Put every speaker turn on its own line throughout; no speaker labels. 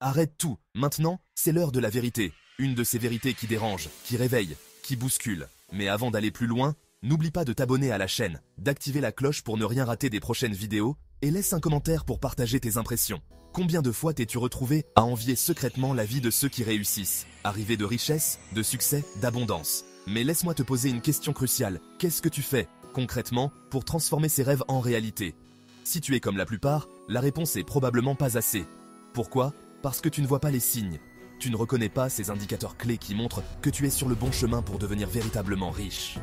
Arrête tout, maintenant, c'est l'heure de la vérité. Une de ces vérités qui dérange, qui réveille, qui bouscule. Mais avant d'aller plus loin, n'oublie pas de t'abonner à la chaîne, d'activer la cloche pour ne rien rater des prochaines vidéos, et laisse un commentaire pour partager tes impressions. Combien de fois t'es-tu retrouvé à envier secrètement la vie de ceux qui réussissent, arrivés de richesse, de succès, d'abondance? Mais laisse-moi te poser une question cruciale. Qu'est-ce que tu fais, concrètement, pour transformer ces rêves en réalité? Si tu es comme la plupart, la réponse est probablement pas assez. Pourquoi? Parce que tu ne vois pas les signes. Tu ne reconnais pas ces indicateurs clés qui montrent que tu es sur le bon chemin pour devenir véritablement riche.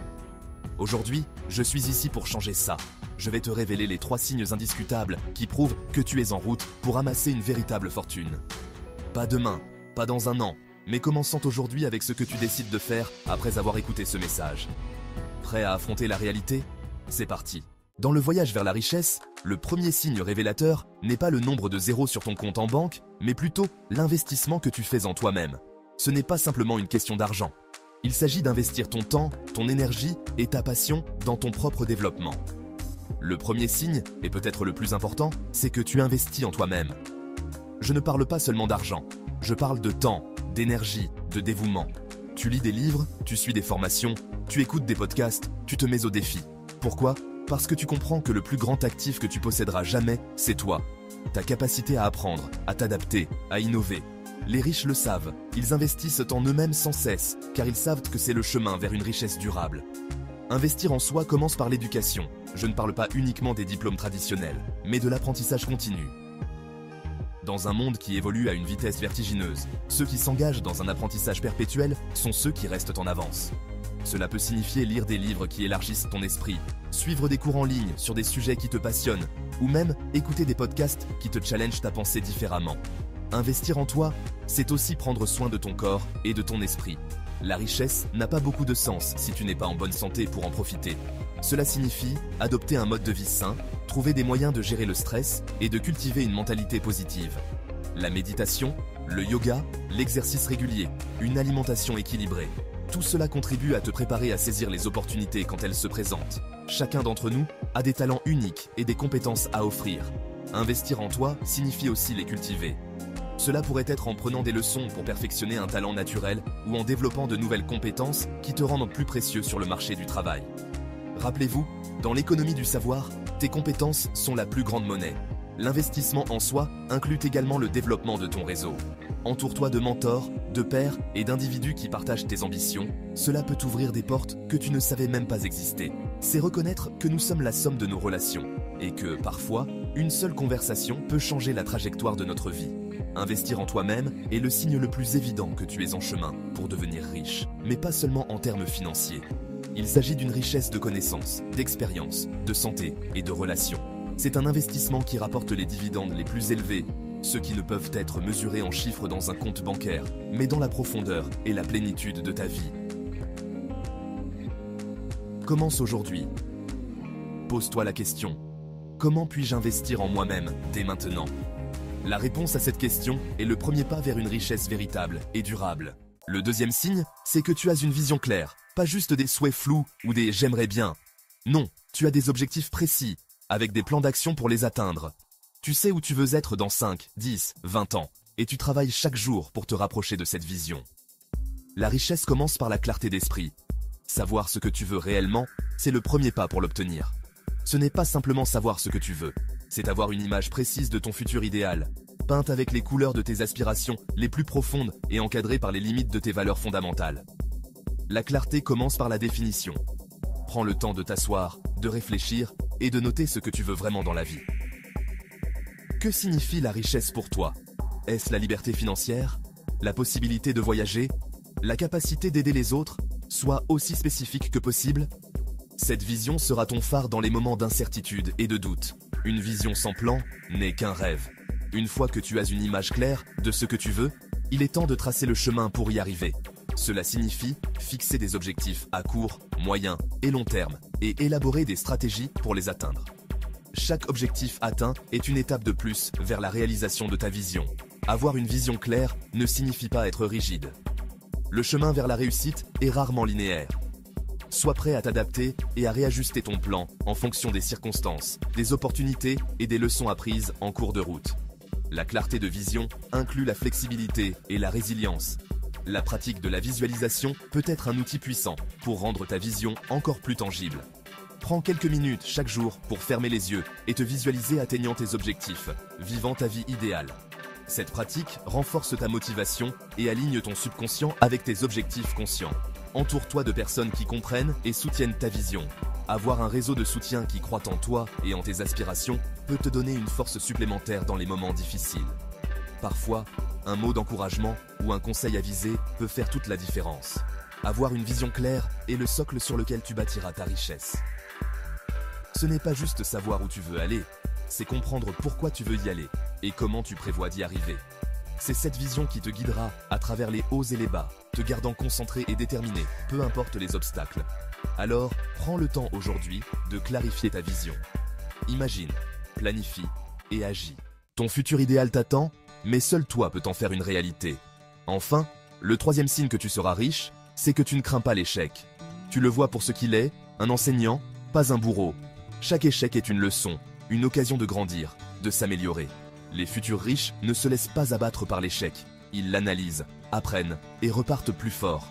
Aujourd'hui, je suis ici pour changer ça. Je vais te révéler les 3 signes indiscutables qui prouvent que tu es en route pour amasser une véritable fortune. Pas demain, pas dans un an, mais commençant aujourd'hui avec ce que tu décides de faire après avoir écouté ce message. Prêt à affronter la réalité? C'est parti. Dans le voyage vers la richesse, le premier signe révélateur n'est pas le nombre de zéros sur ton compte en banque, mais plutôt l'investissement que tu fais en toi-même. Ce n'est pas simplement une question d'argent. Il s'agit d'investir ton temps, ton énergie et ta passion dans ton propre développement. Le premier signe, et peut-être le plus important, c'est que tu investis en toi-même. Je ne parle pas seulement d'argent, je parle de temps, d'énergie, de dévouement. Tu lis des livres, tu suis des formations, tu écoutes des podcasts, tu te mets au défi. Pourquoi ? Parce que tu comprends que le plus grand actif que tu posséderas jamais, c'est toi. Ta capacité à apprendre, à t'adapter, à innover. Les riches le savent, ils investissent en eux-mêmes sans cesse, car ils savent que c'est le chemin vers une richesse durable. Investir en soi commence par l'éducation. Je ne parle pas uniquement des diplômes traditionnels, mais de l'apprentissage continu. Dans un monde qui évolue à une vitesse vertigineuse, ceux qui s'engagent dans un apprentissage perpétuel sont ceux qui restent en avance. Cela peut signifier lire des livres qui élargissent ton esprit, suivre des cours en ligne sur des sujets qui te passionnent, ou même écouter des podcasts qui te challengent à penser différemment. Investir en toi, c'est aussi prendre soin de ton corps et de ton esprit. La richesse n'a pas beaucoup de sens si tu n'es pas en bonne santé pour en profiter. Cela signifie adopter un mode de vie sain, trouver des moyens de gérer le stress et de cultiver une mentalité positive. La méditation, le yoga, l'exercice régulier, une alimentation équilibrée. Tout cela contribue à te préparer à saisir les opportunités quand elles se présentent. Chacun d'entre nous a des talents uniques et des compétences à offrir. Investir en toi signifie aussi les cultiver. Cela pourrait être en prenant des leçons pour perfectionner un talent naturel ou en développant de nouvelles compétences qui te rendent plus précieux sur le marché du travail. Rappelez-vous, dans l'économie du savoir, tes compétences sont la plus grande monnaie. L'investissement en soi inclut également le développement de ton réseau. Entoure-toi de mentors, de pairs et d'individus qui partagent tes ambitions. Cela peut t'ouvrir des portes que tu ne savais même pas exister. C'est reconnaître que nous sommes la somme de nos relations et que, parfois, une seule conversation peut changer la trajectoire de notre vie. Investir en toi-même est le signe le plus évident que tu es en chemin pour devenir riche, mais pas seulement en termes financiers. Il s'agit d'une richesse de connaissances, d'expériences, de santé et de relations. C'est un investissement qui rapporte les dividendes les plus élevés, ceux qui ne peuvent être mesurés en chiffres dans un compte bancaire, mais dans la profondeur et la plénitude de ta vie. Commence aujourd'hui. Pose-toi la question. Comment puis-je investir en moi-même dès maintenant? La réponse à cette question est le premier pas vers une richesse véritable et durable. Le deuxième signe, c'est que tu as une vision claire, pas juste des souhaits flous ou des « j'aimerais bien ». Non, tu as des objectifs précis, avec des plans d'action pour les atteindre. Tu sais où tu veux être dans 5, 10, 20 ans, et tu travailles chaque jour pour te rapprocher de cette vision. La richesse commence par la clarté d'esprit. Savoir ce que tu veux réellement, c'est le premier pas pour l'obtenir. Ce n'est pas simplement savoir ce que tu veux, c'est avoir une image précise de ton futur idéal, peinte avec les couleurs de tes aspirations les plus profondes et encadrée par les limites de tes valeurs fondamentales. La clarté commence par la définition. Prends le temps de t'asseoir, de réfléchir et de noter ce que tu veux vraiment dans la vie. Que signifie la richesse pour toi? Est-ce la liberté financière? La possibilité de voyager? La capacité d'aider les autres? Sois aussi spécifique que possible. Cette vision sera ton phare dans les moments d'incertitude et de doute. Une vision sans plan n'est qu'un rêve. Une fois que tu as une image claire de ce que tu veux, il est temps de tracer le chemin pour y arriver. Cela signifie fixer des objectifs à court, moyen et long terme et élaborer des stratégies pour les atteindre. Chaque objectif atteint est une étape de plus vers la réalisation de ta vision. Avoir une vision claire ne signifie pas être rigide. Le chemin vers la réussite est rarement linéaire. Sois prêt à t'adapter et à réajuster ton plan en fonction des circonstances, des opportunités et des leçons apprises en cours de route. La clarté de vision inclut la flexibilité et la résilience. La pratique de la visualisation peut être un outil puissant pour rendre ta vision encore plus tangible. Prends quelques minutes chaque jour pour fermer les yeux et te visualiser atteignant tes objectifs, vivant ta vie idéale. Cette pratique renforce ta motivation et aligne ton subconscient avec tes objectifs conscients. Entoure-toi de personnes qui comprennent et soutiennent ta vision. Avoir un réseau de soutien qui croit en toi et en tes aspirations peut te donner une force supplémentaire dans les moments difficiles. Parfois, un mot d'encouragement ou un conseil avisé peut faire toute la différence. Avoir une vision claire est le socle sur lequel tu bâtiras ta richesse. Ce n'est pas juste savoir où tu veux aller, c'est comprendre pourquoi tu veux y aller et comment tu prévois d'y arriver. C'est cette vision qui te guidera à travers les hauts et les bas, te gardant concentré et déterminé, peu importe les obstacles. Alors, prends le temps aujourd'hui de clarifier ta vision. Imagine, planifie et agis. Ton futur idéal t'attend, mais seul toi peux en faire une réalité. Enfin, le troisième signe que tu seras riche, c'est que tu ne crains pas l'échec. Tu le vois pour ce qu'il est, un enseignant, pas un bourreau. Chaque échec est une leçon, une occasion de grandir, de s'améliorer. Les futurs riches ne se laissent pas abattre par l'échec. Ils l'analysent, apprennent et repartent plus forts.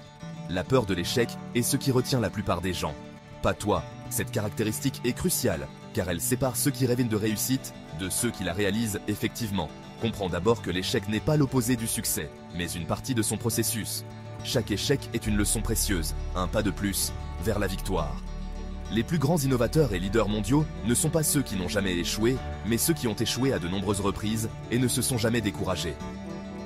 La peur de l'échec est ce qui retient la plupart des gens. Pas toi, cette caractéristique est cruciale, car elle sépare ceux qui rêvent de réussite de ceux qui la réalisent effectivement. Comprends d'abord que l'échec n'est pas l'opposé du succès, mais une partie de son processus. Chaque échec est une leçon précieuse, un pas de plus vers la victoire. Les plus grands innovateurs et leaders mondiaux ne sont pas ceux qui n'ont jamais échoué, mais ceux qui ont échoué à de nombreuses reprises et ne se sont jamais découragés.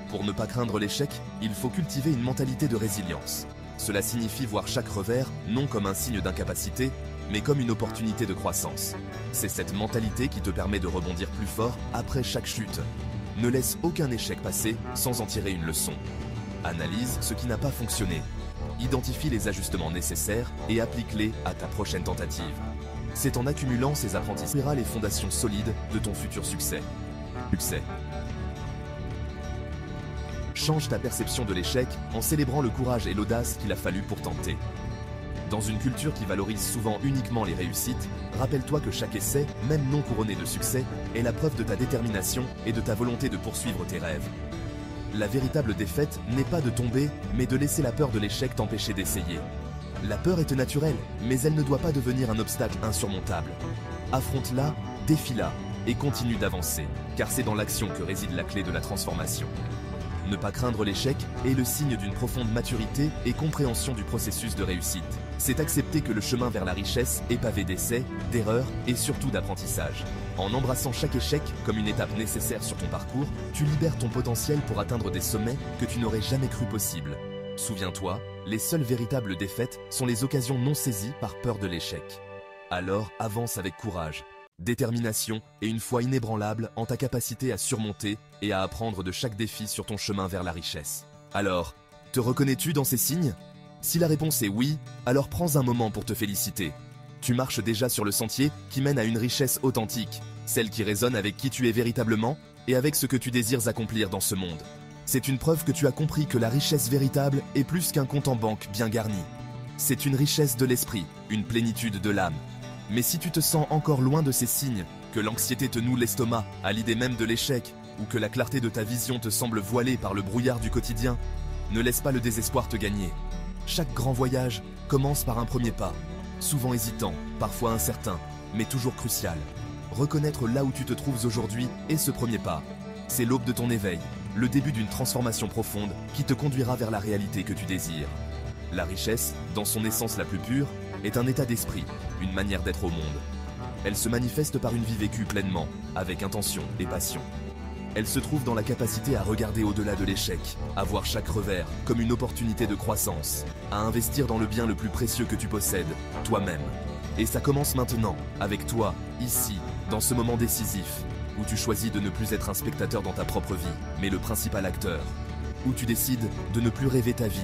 Pour ne pas craindre l'échec, il faut cultiver une mentalité de résilience. Cela signifie voir chaque revers non comme un signe d'incapacité, mais comme une opportunité de croissance. C'est cette mentalité qui te permet de rebondir plus fort après chaque chute. Ne laisse aucun échec passer sans en tirer une leçon. Analyse ce qui n'a pas fonctionné. Identifie les ajustements nécessaires et applique-les à ta prochaine tentative. C'est en accumulant ces apprentissages que tu créeras les fondations solides de ton futur succès. Change ta perception de l'échec en célébrant le courage et l'audace qu'il a fallu pour tenter. Dans une culture qui valorise souvent uniquement les réussites, rappelle-toi que chaque essai, même non couronné de succès, est la preuve de ta détermination et de ta volonté de poursuivre tes rêves. La véritable défaite n'est pas de tomber, mais de laisser la peur de l'échec t'empêcher d'essayer. La peur est naturelle, mais elle ne doit pas devenir un obstacle insurmontable. Affronte-la, défie-la, et continue d'avancer, car c'est dans l'action que réside la clé de la transformation. Ne pas craindre l'échec est le signe d'une profonde maturité et compréhension du processus de réussite. C'est accepter que le chemin vers la richesse est pavé d'essais, d'erreurs et surtout d'apprentissage. En embrassant chaque échec comme une étape nécessaire sur ton parcours, tu libères ton potentiel pour atteindre des sommets que tu n'aurais jamais cru possibles. Souviens-toi, les seules véritables défaites sont les occasions non saisies par peur de l'échec. Alors avance avec courage, détermination et une foi inébranlable en ta capacité à surmonter et à apprendre de chaque défi sur ton chemin vers la richesse. Alors, te reconnais-tu dans ces signes ? Si la réponse est oui, alors prends un moment pour te féliciter. Tu marches déjà sur le sentier qui mène à une richesse authentique, celle qui résonne avec qui tu es véritablement et avec ce que tu désires accomplir dans ce monde. C'est une preuve que tu as compris que la richesse véritable est plus qu'un compte en banque bien garni. C'est une richesse de l'esprit, une plénitude de l'âme. Mais si tu te sens encore loin de ces signes, que l'anxiété te noue l'estomac à l'idée même de l'échec, ou que la clarté de ta vision te semble voilée par le brouillard du quotidien, ne laisse pas le désespoir te gagner. Chaque grand voyage commence par un premier pas, souvent hésitant, parfois incertain, mais toujours crucial. Reconnaître là où tu te trouves aujourd'hui est ce premier pas. C'est l'aube de ton éveil, le début d'une transformation profonde qui te conduira vers la réalité que tu désires. La richesse, dans son essence la plus pure, est un état d'esprit, une manière d'être au monde. Elle se manifeste par une vie vécue pleinement, avec intention et passion. Elle se trouve dans la capacité à regarder au-delà de l'échec, à voir chaque revers comme une opportunité de croissance, à investir dans le bien le plus précieux que tu possèdes, toi-même. Et ça commence maintenant, avec toi, ici, dans ce moment décisif, où tu choisis de ne plus être un spectateur dans ta propre vie, mais le principal acteur. Où tu décides de ne plus rêver ta vie,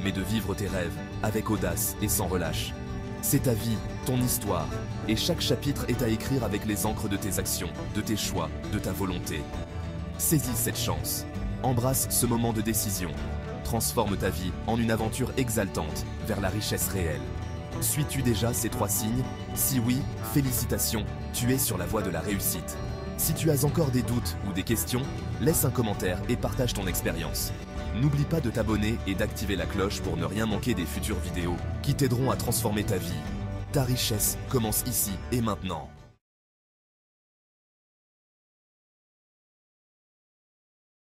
mais de vivre tes rêves, avec audace et sans relâche. C'est ta vie, ton histoire, et chaque chapitre est à écrire avec les encres de tes actions, de tes choix, de ta volonté. Saisis cette chance. Embrasse ce moment de décision. Transforme ta vie en une aventure exaltante vers la richesse réelle. Suis-tu déjà ces 3 signes? Si oui, félicitations, tu es sur la voie de la réussite. Si tu as encore des doutes ou des questions, laisse un commentaire et partage ton expérience. N'oublie pas de t'abonner et d'activer la cloche pour ne rien manquer des futures vidéos qui t'aideront à transformer ta vie. Ta richesse commence ici et maintenant.